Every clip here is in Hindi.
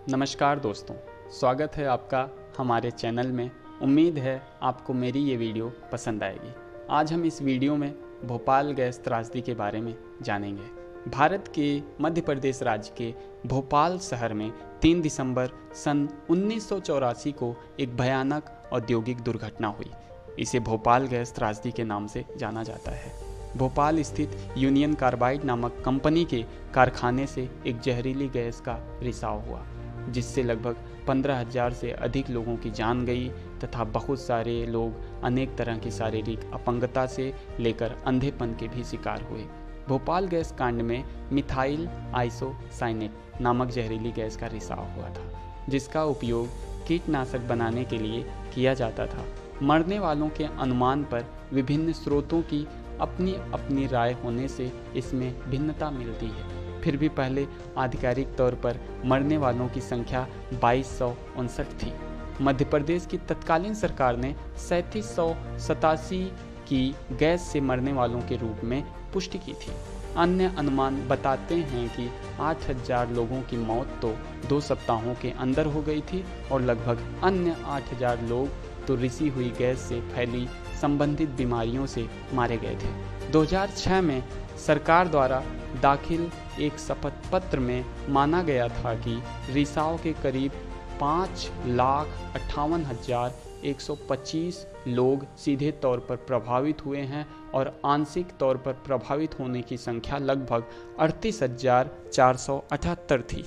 नमस्कार दोस्तों, स्वागत है आपका हमारे चैनल में। उम्मीद है आपको मेरी ये वीडियो पसंद आएगी। आज हम इस वीडियो में भोपाल गैस त्रासदी के बारे में जानेंगे। भारत के मध्य प्रदेश राज्य के भोपाल शहर में 3 दिसंबर सन 1984 को एक भयानक औद्योगिक दुर्घटना हुई। इसे भोपाल गैस त्रासदी के नाम से जाना जाता है। भोपाल स्थित यूनियन कार्बाइड नामक कंपनी के कारखाने से एक जहरीली गैस का रिसाव हुआ, जिससे लगभग 15,000 से अधिक लोगों की जान गई तथा बहुत सारे लोग अनेक तरह की शारीरिक अपंगता से लेकर अंधेपन के भी शिकार हुए। भोपाल गैस कांड में मिथाइल आइसोसाइनेट नामक जहरीली गैस का रिसाव हुआ था, जिसका उपयोग कीटनाशक बनाने के लिए किया जाता था। मरने वालों के अनुमान पर विभिन्न स्रोतों की अपनी अपनी राय होने से इसमें भिन्नता मिलती है। फिर भी पहले आधिकारिक तौर पर मरने वालों की संख्या 2259 थी। मध्य प्रदेश की तत्कालीन सरकार ने 3787 की गैस से मरने वालों के रूप में पुष्टि की थी। अन्य अनुमान बताते हैं कि 8000 लोगों की मौत तो 2 सप्ताहों के अंदर हो गई थी और लगभग अन्य 8000 लोग तो रिसी हुई गैस से फैली संबंधित बीमारियों से मारे गए थे। 2006 में सरकार द्वारा दाखिल एक शपथ पत्र में माना गया था कि रिसाव के करीब 5,58,125 लोग सीधे तौर पर प्रभावित हुए हैं और आंशिक तौर पर प्रभावित होने की संख्या लगभग 38,478 थी।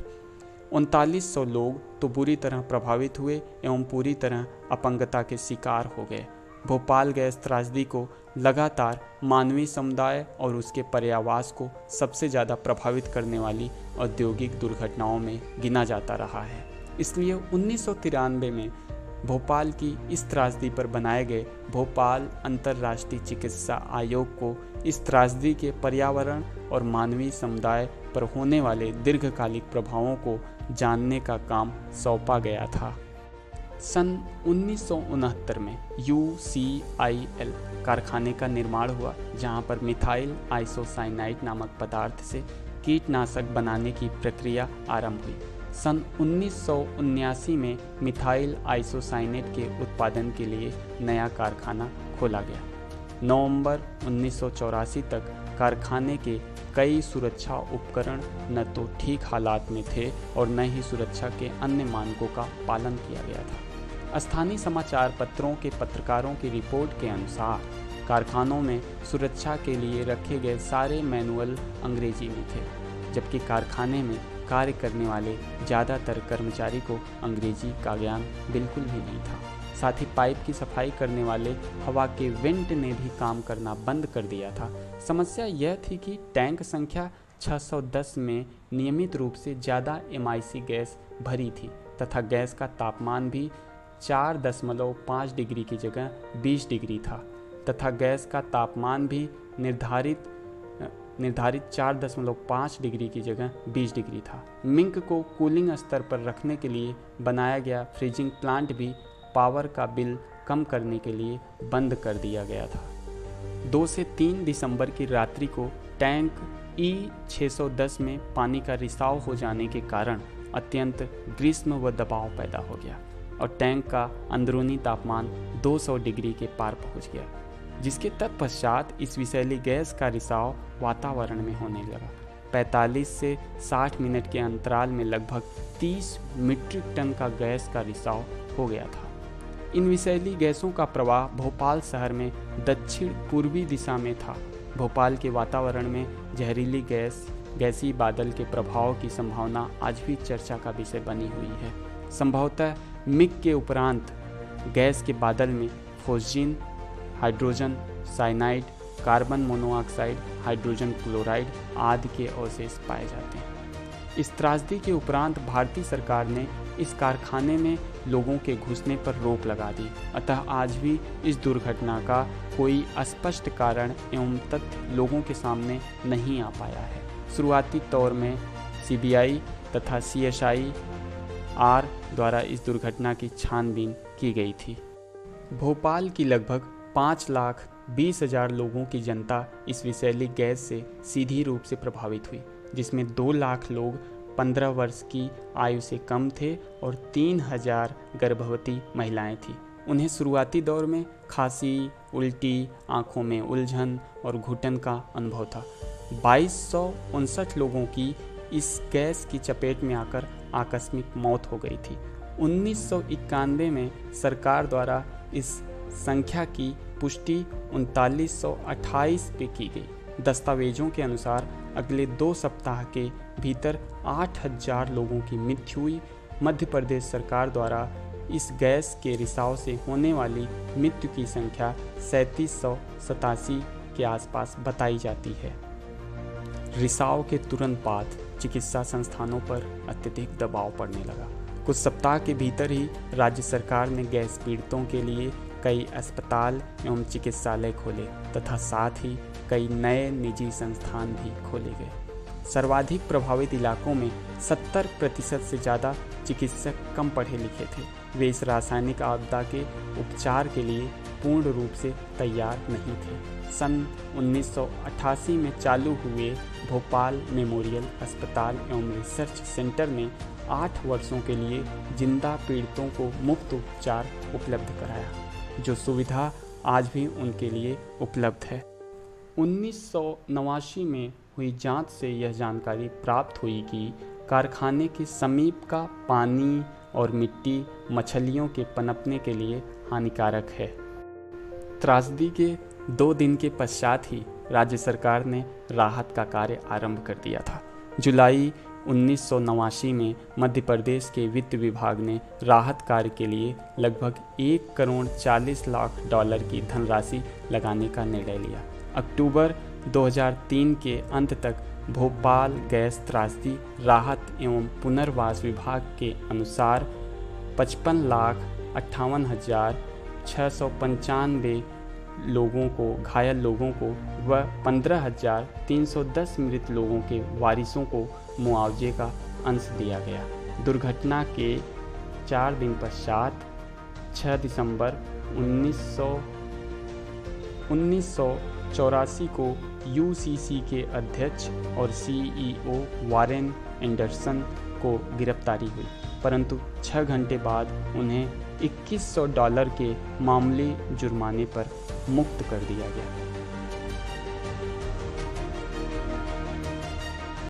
3900 लोग तो बुरी तरह प्रभावित हुए एवं पूरी तरह अपंगता के शिकार हो गए। भोपाल गैस त्रासदी को लगातार मानवीय समुदाय और उसके पर्यावास को सबसे ज़्यादा प्रभावित करने वाली औद्योगिक दुर्घटनाओं में गिना जाता रहा है। इसलिए 1993 में भोपाल की इस त्रासदी पर बनाए गए भोपाल अंतर्राष्ट्रीय चिकित्सा आयोग को इस त्रासदी के पर्यावरण और मानवीय समुदाय पर होने वाले दीर्घकालिक प्रभावों को जानने का काम सौंपा गया था। सन 1969 में UCIL कारखाने का निर्माण हुआ, जहां पर मिथाइल आइसोसाइनाइड नामक पदार्थ से कीटनाशक बनाने की प्रक्रिया आरंभ हुई। सन 1979 में मिथाइल आइसोसाइनेट के उत्पादन के लिए नया कारखाना खोला गया। नवंबर 1984 तक कारखाने के कई सुरक्षा उपकरण न तो ठीक हालात में थे और न ही सुरक्षा के अन्य मानकों का पालन किया गया था। स्थानीय समाचार पत्रों के पत्रकारों की रिपोर्ट के अनुसार कारखानों में सुरक्षा के लिए रखे गए सारे मैनुअल अंग्रेजी में थे, जबकि कारखाने में कार्य करने वाले ज़्यादातर कर्मचारी को अंग्रेजी का ज्ञान बिल्कुल भी नहीं था। साथ ही पाइप की सफाई करने वाले हवा के वेंट ने भी काम करना बंद कर दिया था। समस्या यह थी कि टैंक संख्या 610 में नियमित रूप से ज़्यादा MIC गैस भरी थी तथा गैस का तापमान भी 4.5 डिग्री की जगह 20 डिग्री था तथा गैस का तापमान भी निर्धारित 4.5 डिग्री की जगह 20 डिग्री था। मिंक को कूलिंग स्तर पर रखने के लिए बनाया गया फ्रीजिंग प्लांट भी पावर का बिल कम करने के लिए बंद कर दिया गया था। 2 से 3 दिसंबर की रात्रि को टैंक E610 में पानी का रिसाव हो जाने के कारण अत्यंत ग्रीष्म व दबाव पैदा हो गया और टैंक का अंदरूनी तापमान 200 डिग्री के पार पहुंच गया, जिसके तत्पश्चात इस विषैली गैस का रिसाव वातावरण में होने लगा। 45 से 60 मिनट के अंतराल में लगभग 30 मीट्रिक टन का गैस का रिसाव हो गया था। इन विषैली गैसों का प्रवाह भोपाल शहर में दक्षिण पूर्वी दिशा में था। भोपाल के वातावरण में जहरीली गैसीय बादल के प्रभाव की संभावना आज भी चर्चा का विषय बनी हुई है। संभवतः मिग के उपरांत गैस के बादल में phosgene, hydrogen cyanide, carbon monoxide, hydrogen chloride आदि के अवशेष पाए जाते हैं। इस त्रासदी के उपरांत भारतीय सरकार ने इस कारखाने में लोगों के घुसने पर रोक लगा दी। अतः आज भी इस दुर्घटना का कोई स्पष्ट कारण एवं तथ्य लोगों के सामने नहीं आ पाया है। शुरुआती तौर में CBI तथा CSIR द्वारा इस दुर्घटना की छानबीन की गई थी। भोपाल की लगभग 5,20,000 लोगों की जनता इस विषैली गैस से सीधी रूप से प्रभावित हुई, जिसमें 2 लाख लोग 15 वर्ष की आयु से कम थे और 3000 गर्भवती महिलाएं थीं। उन्हें शुरुआती दौर में खांसी, उल्टी, आंखों में उलझन और घुटन का अनुभव था। 2259 लोगों की इस गैस की चपेट में आकर आकस्मिक मौत हो गई थी। 1991 में सरकार द्वारा इस संख्या की पुष्टि 3928 पे की गई। दस्तावेजों के अनुसार अगले 2 सप्ताह के भीतर 8000 लोगों की मृत्यु हुई। मध्य प्रदेश सरकार द्वारा इस गैस के रिसाव से होने वाली मृत्यु की संख्या 3787 के आसपास बताई जाती है। रिसाव के तुरंत बाद चिकित्सा संस्थानों पर अत्यधिक दबाव पड़ने लगा। कुछ सप्ताह के भीतर ही राज्य सरकार ने गैस पीड़ितों के लिए कई अस्पताल एवं चिकित्सालय खोले तथा साथ ही कई नए निजी संस्थान भी खोले गए। सर्वाधिक प्रभावित इलाकों में 70% से ज़्यादा चिकित्सक कम पढ़े लिखे थे। वे इस रासायनिक आपदा के उपचार के लिए पूर्ण रूप से तैयार नहीं थे। सन 1988 में चालू हुए भोपाल मेमोरियल अस्पताल एवं रिसर्च सेंटर ने 8 वर्षों के लिए जिंदा पीड़ितों को मुफ्त उपचार उपलब्ध कराया, जो सुविधा आज भी उनके लिए उपलब्ध है। 1989 में हुई जांच से यह जानकारी प्राप्त हुई कि कारखाने के समीप का पानी और मिट्टी मछलियों के पनपने के लिए हानिकारक है। त्रासदी के 2 दिन के पश्चात ही राज्य सरकार ने राहत का कार्य आरंभ कर दिया था। जुलाई 1989 में मध्य प्रदेश के वित्त विभाग ने राहत कार्य के लिए लगभग $1,40,00,000 की धनराशि लगाने का निर्णय लिया। अक्टूबर 2003 के अंत तक भोपाल गैस त्रासदी राहत एवं पुनर्वास विभाग के अनुसार 55,58,695 लोगों को, घायल लोगों को व 15,310 मृत लोगों के वारिसों को मुआवजे का अंश दिया गया। दुर्घटना के 4 दिन पश्चात 6 दिसंबर 1984 को यूसीसी के अध्यक्ष और सीईओ वारेन एंडरसन को गिरफ्तारी हुई, परंतु 6 घंटे बाद उन्हें $2100 के मामूली जुर्माने पर मुक्त कर दिया गया।